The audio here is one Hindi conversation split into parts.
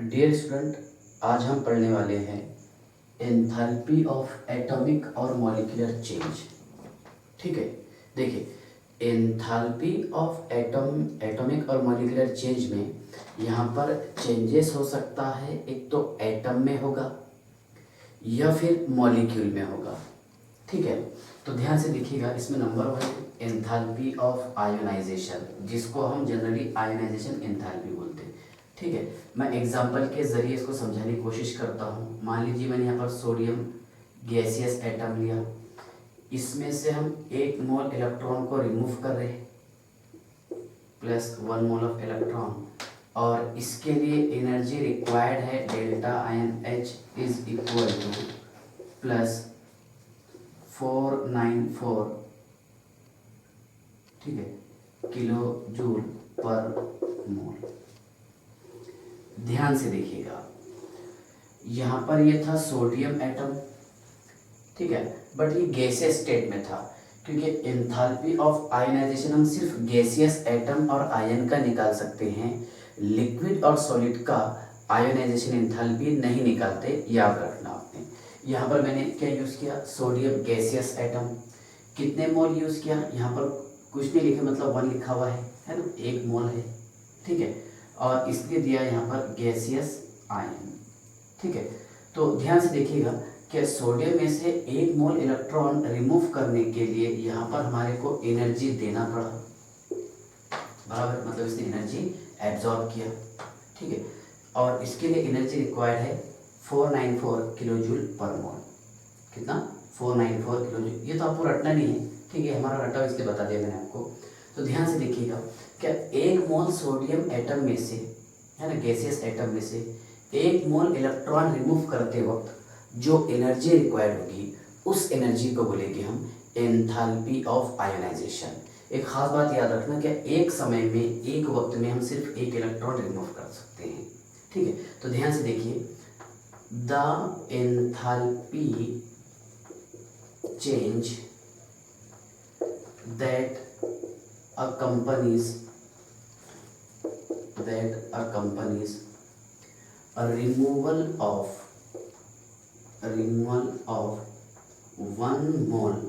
डियर स्टूडेंट, आज हम पढ़ने वाले हैं एंथैल्पी ऑफ एटॉमिक और मॉलिक्यूलर चेंज। ठीक है, देखिए एंथैल्पी ऑफ एटॉमिक और मॉलिक्यूलर चेंज में यहाँ पर चेंजेस हो सकता है, एक तो एटम में होगा या फिर मॉलिक्यूल में होगा। ठीक है, तो ध्यान से देखिएगा, इसमें नंबर 1 एंथैल्पी ऑफ आयोनाइजेशन, जिसको हम जनरली आयोनाइजेशन एंथैल्पी बोलते हैं। ठीक है, मैं एग्जांपल के ज़रिए इसको समझाने की कोशिश करता हूँ। मान लीजिए मैंने यहाँ पर सोडियम गैसियस एटम लिया, इसमें से हम 1 मोल इलेक्ट्रॉन को रिमूव कर रहे हैं, प्लस 1 मोल ऑफ इलेक्ट्रॉन, और इसके लिए एनर्जी रिक्वायर्ड है delta ion H is equal two plus 494, ठीक है, किलो जूल पर मोल। ध्यान से देखिएगा, यहाँ पर ये था सोडियम एटम, ठीक है, बट ये गैसियस स्टेट में था, क्योंकि एंथैल्पी ऑफ आयनाइजेशन हम सिर्फ गैसियस एटम और आयन का निकाल सकते हैं, लिक्विड और सॉलिड का आयोनाइजेशन एंथैल्पी नहीं निकालते, याद रखना आपने। यहाँ पर मैंने क्या यूज़ किया, सोडियम गैसियस एटम, कितने मोल यूज़ किया, यहाँ पर कुछ नहीं लिखा, मतलब 1 लिखा हुआ है ना, 1 मोल है, ठीक है, और इसलिए दिया यहाँ पर गैसियस आयन। ठीक है, तो ध्यान से देखिएगा कि सोडियम में से 1 मोल इलेक्ट्रॉन रिमूव करने के लिए यहाँ पर हमारे को एनर्जी देना पड़ा, बराबर, मतलब इसने एनर्जी एब्जॉर्ब किया। ठीक है, और इसके लिए एनर्जी रिक्वायर्ड है 494 किलो जूल पर मोल। कितना, 494 किलो जूल। ये तो आपको रटना नहीं है, ठीक है, हमारा रटा इसलिए बता दिया मैंने आपको। तो ध्यान से देखिएगा, क्या 1 मोल सोडियम एटम में से, है ना, गैसियस एटम में से 1 मोल इलेक्ट्रॉन रिमूव करते वक्त जो एनर्जी रिक्वायर्ड होगी, उस एनर्जी को बोलेंगे हम एंथैल्पी ऑफ आयोनाइजेशन। एक खास बात याद रखना कि एक समय में, एक वक्त में हम सिर्फ 1 इलेक्ट्रॉन रिमूव कर सकते हैं। ठीक है, तो ध्यान से देखिए, the enthalpy change that accompanies a removal of 1 mole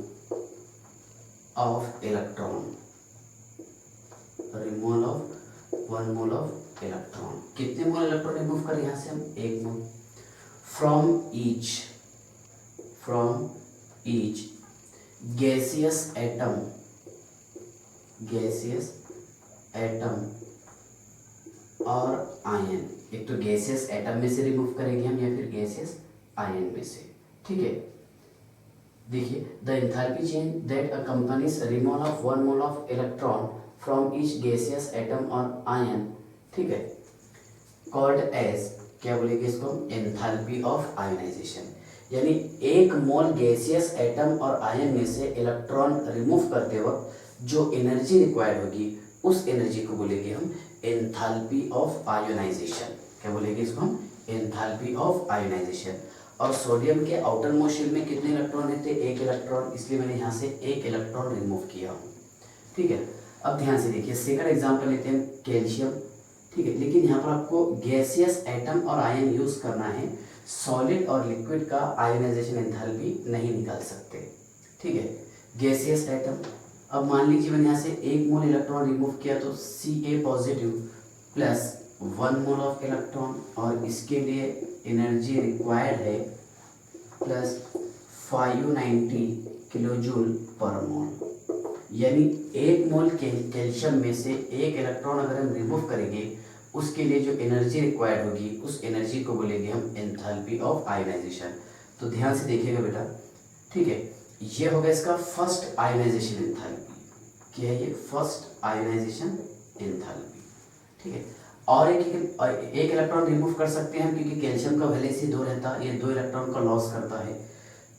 of electron, removal of 1 mole of electron. कितने मोल इलेक्ट्रॉन रिमूव करें, यहाँ से हम 1 मोल, फ्रॉम ईच गैसियस एटम और आयन। एक तो गैसियस एटम में से रिमूव करेंगे हम, या फिर गैसियस आयन में से। ठीक है, देखिए, the enthalpy change that accompanies removal of 1 mole of electron from each gaseous atom और आयन, ठीक है, कॉल्ड एज, क्या बोलेंगे इसको, एंथैल्पी ऑफ आयोनाइजेशन। यानी 1 मोल गैसियस एटम और आयन में से इलेक्ट्रॉन रिमूव करते वक्त जो एनर्जी रिक्वायर्ड होगी, उस एनर्जी को बोलेंगे हम एंथैल्पी ऑफ आयोनाइजेशन। क्या बोलेंगे इसको हम, एंथैल्पी ऑफ आयोनाइजेशन। और सोडियम के आउटर मोस्ट शेल में कितने इलेक्ट्रॉन रहते, 1 इलेक्ट्रॉन, इसलिए मैंने यहाँ से 1 इलेक्ट्रॉन रिमूव किया हूँ। ठीक है, अब ध्यान से देखिए, सेकंड एग्जाम्पल लेते हैं कैल्शियम। ठीक है, लेकिन यहाँ पर आपको गैसियस एटम और आयन यूज करना है, सॉलिड और लिक्विड का आयोनाइजेशन एंथैल्पी नहीं निकाल सकते। ठीक है, गैसियस एटम, अब मान लीजिए मैंने यहाँ से 1 मोल इलेक्ट्रॉन रिमूव किया, तो Ca positive plus 1 mole of electron, और इसके लिए एनर्जी रिक्वायर्ड है प्लस 590 किलो जूल पर मोल। यानी 1 मोल कैल्शियम में से 1 इलेक्ट्रॉन अगर हम रिमूव करेंगे, उसके लिए जो एनर्जी रिक्वायर्ड होगी, उस एनर्जी को बोलेंगे हम एंथैल्पी ऑफ आयोनाइजेशन। तो ध्यान से देखिएगा बेटा, ठीक है, ये होगा इसका फर्स्ट आयोनाइजेशन एंथैल्पी। क्या है ये, फर्स्ट आयोनाइजेशन एंथैल्पी। ठीक है, और एक इलेक्ट्रॉन रिमूव कर सकते हैं, क्योंकि कैल्शियम का वैलेंसी 2 रहता है, ये 2 इलेक्ट्रॉन का लॉस करता है,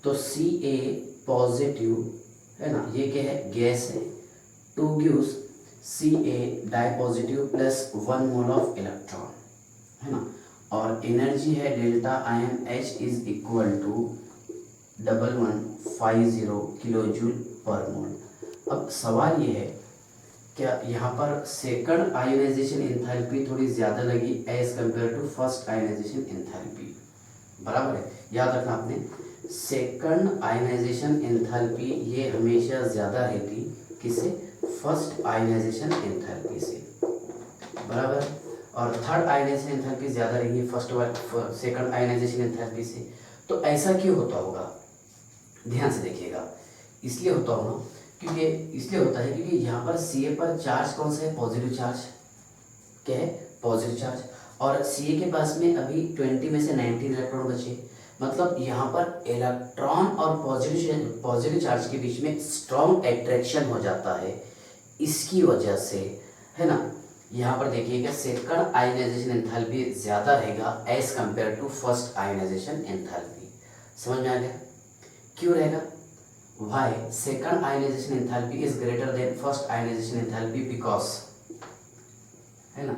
तो Ca पॉजिटिव, है ना, ये क्या है, गैस है, 2 gives Ca di positive plus 1 mole of electron, है ना, और एनर्जी है delta ion H is equal to 1150 kilo joule per mole. अब सवाल ये है क्या यहाँ पर सेकंड आयोनाइजेशन एंथैल्पी थोड़ी ज़्यादा लगी as compare to first ionisation enthalpy? बराबर है, याद रखना आपने, सेकंड आयोनाइजेशन एंथैल्पी ये हमेशा ज़्यादा रहती किससे? फर्स्ट आयोनाइजेशन एंथैल्पी से, बराबर है। और थर्ड आयोनाइजेशन एंथैल्पी ज़्यादा रहेगी सेकंड आयोनाइजेशन एंथैल्पी से। तो ऐसा क्यों होता होगा? ध्यान से देखिएगा, इसलिए होता होगा क्योंकि इसलिए होता है क्योंकि यहाँ पर Ca पर चार्ज कौन सा है? Positive charge. क्या है? Positive charge. और Ca के पास में अभी 20 में से 19 इलेक्ट्रॉन बचे, मतलब यहाँ पर इलेक्ट्रॉन और पॉजिटिव चार्ज के बीच में स्ट्रॉन्ग एट्रैक्शन हो जाता है, इसकी वजह से, है ना। यहाँ पर देखिएगा सेकंड आयोनाइजेशन एंथैल्पी ज़्यादा रहेगा as compare to first ionisation enthalpy. समझ में आ गया? क्यों रहेगा? Why second ionization enthalpy is greater than first ionization enthalpy? Because, है ना,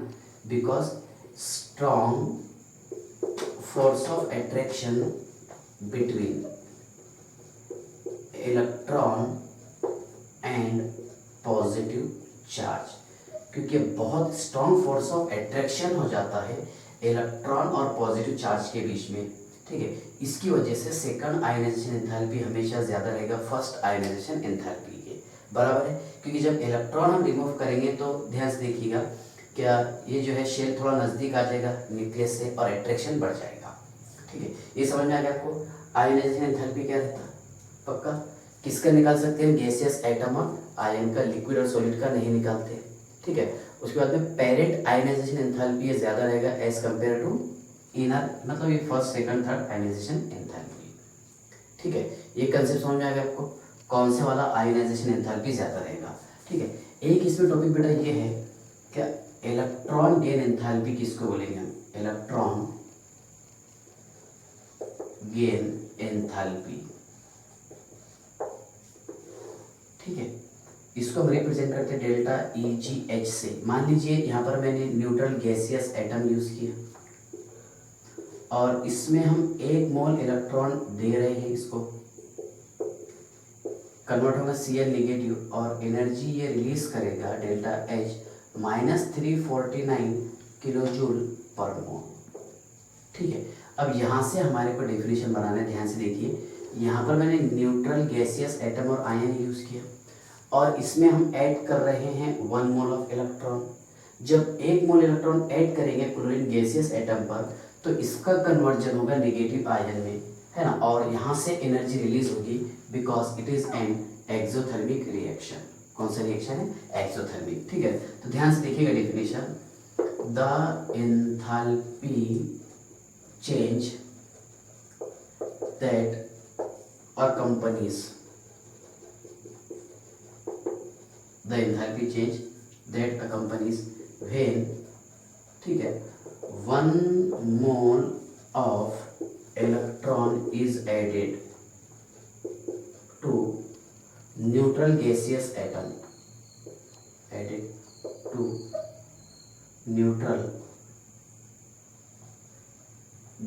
because strong force of attraction between electron and positive charge, क्योंकि बहुत स्ट्रॉन्ग फोर्स ऑफ एट्रैक्शन हो जाता है इलेक्ट्रॉन और पॉजिटिव चार्ज के बीच में, ठीक है। इसकी वजह से सेकंड आयोनाइजेशन एंथैल्पी हमेशा ज़्यादा रहेगा फर्स्ट आयोनाइजेशन एंथैल्पी के, बराबर है। क्योंकि जब इलेक्ट्रॉन हम रिमूव करेंगे तो ध्यान से देखिएगा, क्या ये जो है शेल थोड़ा नज़दीक आ जाएगा न्यूक्लियस से और एट्रैक्शन बढ़ जाएगा, ठीक है। ये समझ में आ गया आपको? आयोनाइजेशन एंथैल्पी क्या रहता है? पक्का किसका निकाल सकते हैं? गैसियस एटम और आयन का, लिक्विड और सॉलिड का नहीं निकालते, ठीक है। उसके बाद में पेरेंट आयोनाइजेशन एंथैल्पी ये ज़्यादा रहेगा एज कंपेयर टू इनर, मतलब ये first second third ionization enthalpy, ठीक है। ये कंसेप्ट समझ में आ गया आपको? कौन से वाला आयोनाइजेशन एंथैल्पी ज़्यादा रहेगा, ठीक है। एक इसमें टॉपिक बेटा ये है, क्या इलेक्ट्रॉन गेन एंथैल्पी किसको बोलेंगे हम? इलेक्ट्रॉन गेन एंथैल्पी, ठीक है। इसको हम रिप्रेजेंट करते हैं डेल्टा EgH से। मान लीजिए यहाँ पर मैंने न्यूट्रल गैसियस एटम यूज़ किया और इसमें हम 1 मोल इलेक्ट्रॉन दे रहे हैं, इसको कन्वर्ट होगा Cl नेगेटिव और एनर्जी ये रिलीज करेगा delta H -349 kilo joule per mole, ठीक है। अब यहाँ से हमारे को डेफिनेशन बनाना है, ध्यान से देखिए। यहाँ पर मैंने न्यूट्रल गैसियस एटम और आयन यूज़ किया और इसमें हम ऐड कर रहे हैं 1 मोल ऑफ इलेक्ट्रॉन। जब 1 मोल इलेक्ट्रॉन ऐड करेंगे क्लोरीन गैसियस एटम पर तो इसका कन्वर्जन होगा नेगेटिव आयन में, है ना, और यहाँ से एनर्जी रिलीज होगी because it is an exothermic reaction. कौन सा रिएक्शन है? एक्सोथर्मिक, ठीक है। तो ध्यान से देखिएगा definition, the enthalpy change that accompanies the enthalpy change that accompanies when, ठीक है, 1 mole of electron is added to neutral gaseous atom, added to neutral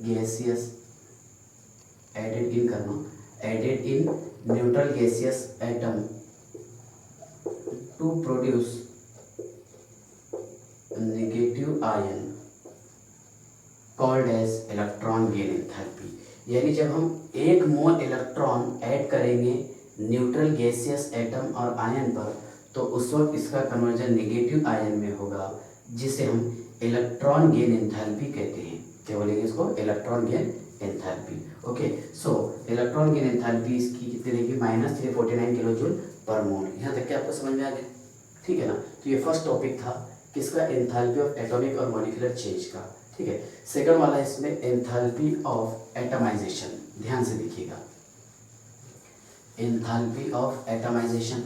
gaseous, added in करना, added in neutral gaseous atom to produce negative ion called as electron gain enthalpy। यानी जब हम 1 मोल इलेक्ट्रॉन ऐड करेंगे न्यूट्रल गैसियस एटम और आयन पर तो उस वक्त इसका कन्वर्जन नेगेटिव आयन में होगा, जिसे हम इलेक्ट्रॉन गेन एंथैल्पी कहते हैं। क्या बोलेंगे इसको? Electron gain enthalpy. ओके, सो इलेक्ट्रॉन गेन एंथैल्पी इसकी कितनी रहेगी? -349 किलो जूल पर मोल। यहाँ तक क्या आपको समझ में आ गया? ठीक है ना। तो ये फर्स्ट टॉपिक था किसका? एंथैल्पी ऑफ एटॉमिक और मॉलिक्यूलर चेंज का, ठीक है। सेकंड वाला इसमें एंथैल्पी ऑफ एटमाइजेशन, ध्यान से देखिएगा, एंथैल्पी ऑफ एटमाइजेशन।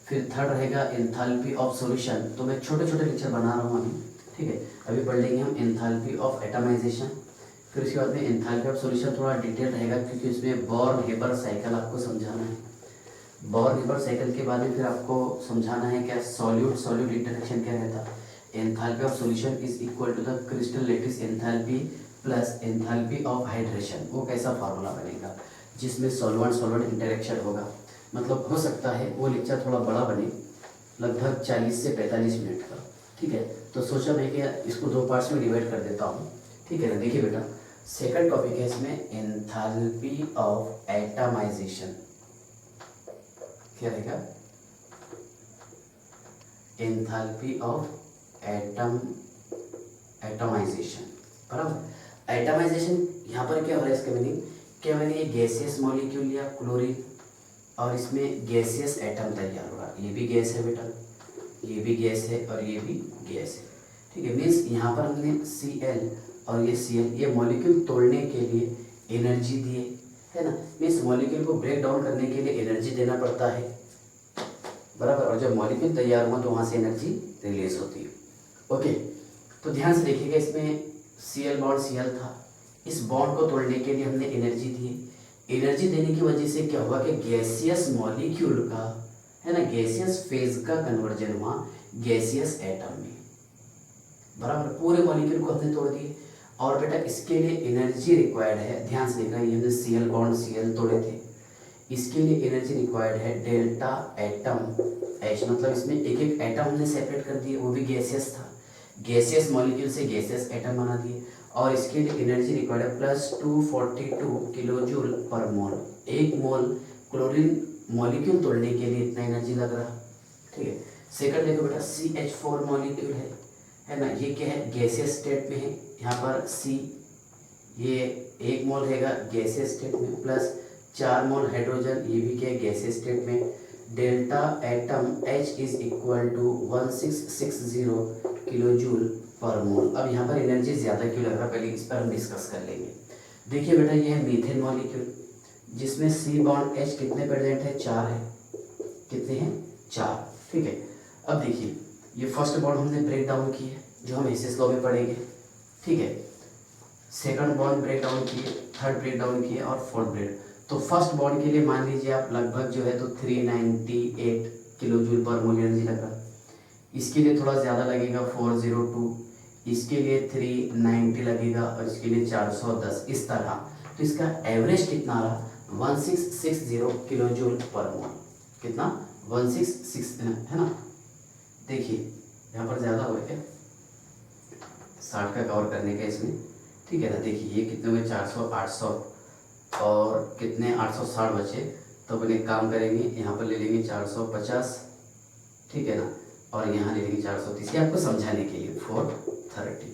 फिर थर्ड रहेगा एंथैल्पी ऑफ सॉल्यूशन। तो मैं छोटे छोटे लेक्चर बना रहा हूँ अभी, ठीक है। अभी पढ़ लेंगे हम एंथैल्पी ऑफ एटमाइजेशन, फिर उसके बाद में एंथैल्पी ऑफ सॉल्यूशन थोड़ा डिटेल रहेगा क्योंकि इसमें बॉर्न-हेबर साइकिल आपको समझाना है। बॉर्न-हेबर साइकिल के बाद में फिर आपको समझाना है क्या सॉल्यूट सॉल्यूट इंटरेक्शन क्या रहता है। Enthalpy of solution is equal to the crystal lattice enthalpy plus enthalpy of hydration. वो कैसा फार्मूला बनेगा जिसमें सॉल्वेंट सॉल्वेंट इंटरेक्शन होगा। मतलब हो सकता है वो लेक्चर थोड़ा बड़ा बने लगभग 40 से 45 मिनट का। ठीक है, तो सोचा मैं कि इसको 2 पार्ट्स में डिवाइड कर देता हूँ। ठीक है ना, देखिए बेटा, सेकंड टॉपिक है इसमें एंथैल्पी ऑफ एटमाइजेशन। क्या रहेगा? एंथैल्पी ऑफ एटमाइजेशन, बराबर। एटमाइजेशन यहाँ पर क्या हो रहा है, इसका मीनिंग क्या, मैंने ये गैसियस मॉलिक्यूल लिया क्लोरीन, और इसमें गैसियस एटम तैयार हो रहा है। ये भी गैस है बेटा, ये भी गैस है और ये भी गैस है। ठीक है, मीन्स यहाँ पर हमने Cl और ये Cl, ये मॉलिक्यूल तोड़ने के लिए एनर्जी दिए, है ना। मीन्स मॉलिक्यूल को ब्रेक डाउन करने के लिए एनर्जी देना पड़ता है, बराबर। और जब मॉलिक्यूल तैयार हुआ तो वहाँ से एनर्जी रिलीज होती है। ओके, तो ध्यान से देखिएगा, इसमें Cl बॉन्ड Cl था, इस बॉन्ड को तोड़ने के लिए हमने एनर्जी दी। एनर्जी देने की वजह से क्या हुआ कि गैसियस मॉलिक्यूल का, है ना, गैसियस फेज का कन्वर्जन हुआ गैसियस एटम में, बराबर। पूरे मॉलिक्यूल को हमने तोड़ दिए। और बेटा इसके लिए एनर्जी रिक्वायर्ड है, ध्यान से देखना, ये हमने Cl बॉन्ड Cl तोड़े थे, इसके लिए एनर्जी रिक्वायर्ड है डेल्टा एटम H, मतलब इसमें एक एक एटम हमने सेपरेट कर दिए, वो भी गैसियस था, गैसियस मॉलिक्यूल से गैसियस एटम बना दिए। और इसके लिए एनर्जी रिक्वायर्ड है प्लस 242 किलो जूल पर मोल। एक मोल क्लोरीन मॉलिक्यूल तोड़ने के लिए इतना एनर्जी लग रहा। ठीक है, सेकंड देखो बेटा, CH4 मॉलिक्यूल है ना, ये क्या है, गैसियस स्टेट में है। यहाँ पर C, ये एक मोल रहेगा गैसियस स्टेट में, प्लस 4 मोल हाइड्रोजन, ये भी क्या है, गैसियस स्टेट में। Delta atom H is equal to 1660 kilo joule per mole. अब यहाँ पर एनर्जी ज़्यादा क्यों लग रहा है, पहले इस पर हम डिस्कस कर लेंगे। देखिए बेटा, ये है मीथेन मॉलिक्यूल, जिसमें C बॉन्ड H कितने प्रेजेंट है, 4 है। कितने हैं, 4। ठीक है, अब देखिए, ये फर्स्ट बॉन्ड हमने ब्रेक डाउन की है, जो हम हेसियस लॉ में पढ़ेंगे। ठीक है, सेकंड बॉन्ड ब्रेक डाउन किए, थर्ड ब्रेक डाउन किए और फोर्थ ब्रेक। तो फर्स्ट बॉन्ड के लिए मान लीजिए आप लगभग जो है तो 398 किलो जूल पर मोल एनर्जी लगा। इसके लिए थोड़ा ज़्यादा लगेगा 402, इसके लिए 390 लगेगा और इसके लिए 410, इस तरह। तो इसका एवरेज कितना रहा, 1660 किलो जूल पर मोल। कितना, 166, है ना। देखिए यहाँ पर ज़्यादा हो गया, 60 का कवर करने का इसमें। ठीक है ना, देखिए ये कितने हुए, 400, 800 और कितने, 860 बचे। तो अपन एक काम करेंगे, यहाँ पर ले लेंगे 450, ठीक है ना, और यहाँ ले लेंगे 430, ये आपको समझाने के लिए 430।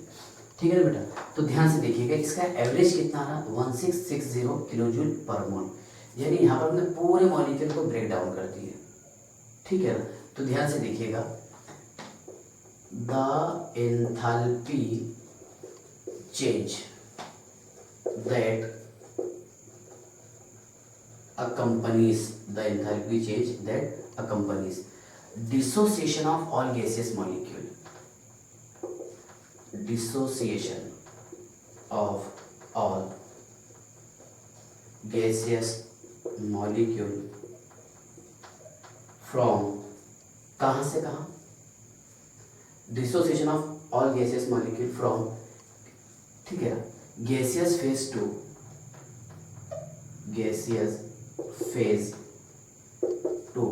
ठीक है ना बेटा, तो ध्यान से देखिएगा, इसका एवरेज कितना रहा, 1660 किलो जूल पर मोल। यानी यहाँ पर हमने पूरे मॉलिक्यूल को ब्रेक डाउन कर दिया। ठीक है ना, तो ध्यान से देखिएगा, the enthalpy change that accompanies the enthalpy change that accompanies dissociation of all gaseous molecule, dissociation of all gaseous molecule from, कहाँ से कहाँ, dissociation of all gaseous molecule from, ठीक है, gaseous phase to, gaseous phase to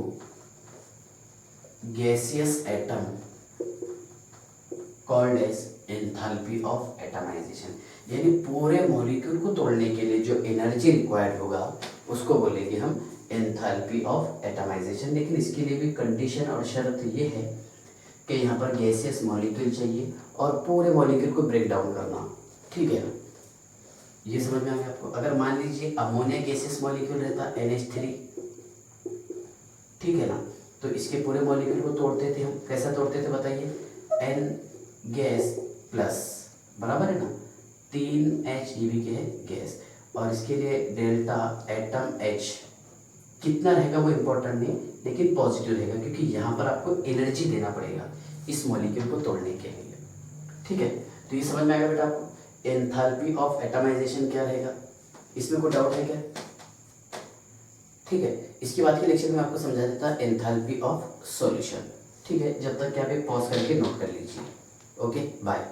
gaseous atom called as enthalpy of atomization. यानी पूरे मॉलिक्यूल को तोड़ने के लिए जो एनर्जी रिक्वायर्ड होगा उसको बोलेंगे हम एंथैल्पी ऑफ एटमाइजेशन। लेकिन इसके लिए भी कंडीशन और शर्त ये है कि यहाँ पर गैसियस मॉलिक्यूल चाहिए और पूरे मॉलिक्यूल को ब्रेक डाउन करना। ठीक है ना, ये समझ में आ गया आपको। अगर मान लीजिए अमोनिया गैसियस मॉलिक्यूल रहता NH3, ठीक है ना, तो इसके पूरे मॉलिक्यूल को तोड़ते थे हम, कैसा तोड़ते थे बताइए, N गैस प्लस, बराबर है ना, 3H, ये भी क्या है, गैस, और इसके लिए डेल्टा एटम H कितना रहेगा वो इम्पोर्टेंट नहीं, लेकिन पॉजिटिव रहेगा, क्योंकि यहाँ पर आपको एनर्जी देना पड़ेगा इस मॉलिक्यूल को तोड़ने के लिए। ठीक है, तो ये समझ में आएगा बेटा आपको। एंथैल्पी ऑफ एटमाइजेशन क्या रहेगा, इसमें कोई डाउट है क्या? ठीक है, इसके बाद के लेक्चर में आपको समझा देता है एंथैल्पी ऑफ सॉल्यूशन। ठीक है, जब तक कि आप एक पॉज करके नोट कर लीजिए। Okay, bye.